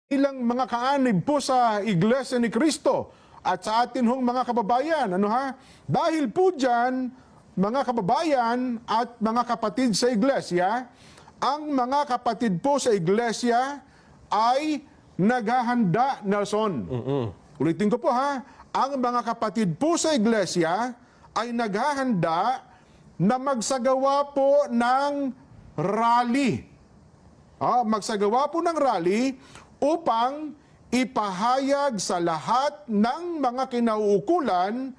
ilang mga kaanib po sa Iglesia ni Cristo at sa atin hong mga kababayan. Dahil po dyan, mga kababayan at mga kapatid sa Iglesia, ang mga kapatid po sa Iglesia ay naghahanda, Nelson. Ulitin ko po ang mga kapatid po sa Iglesia ay naghahanda na magsagawa po ng rally. Magsagawa po ng rally upang ipahayag sa lahat ng mga kinauukulan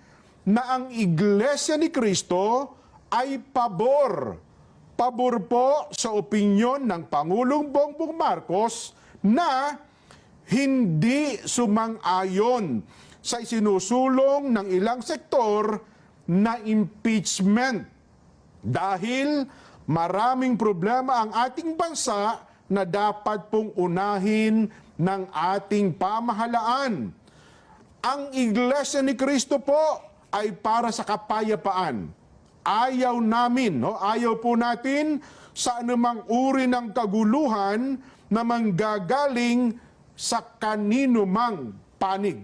na ang Iglesia ni Cristo ay pabor. Pabor po sa opinyon ng Pangulong Bongbong Marcos na hindi sumang-ayon sa isinusulong ng ilang sektor na impeachment. Dahil maraming problema ang ating bansa na dapat pong unahin ng ating pamahalaan. Ang Iglesia ni Cristo po ay para sa kapayapaan. Ayaw namin, ayaw po natin sa anumang uri ng kaguluhan na manggagaling sa kanino mang panig.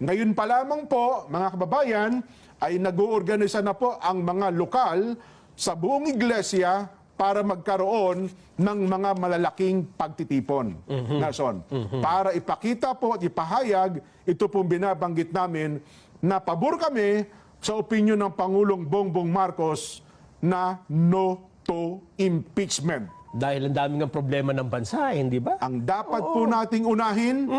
Ngayon pa lamang po, mga kababayan, ay nag-uorganisa na po ang mga lokal sa buong iglesia para magkaroon ng mga malalaking pagtitipon. Nelson, para ipakita po at ipahayag, ito pong binabanggit namin na pabor kami sa opinyon ng Pangulong Bongbong Marcos na no to impeachment. Dahil ang daming ang problema ng bansa, hindi ba? Ang dapat po nating unahin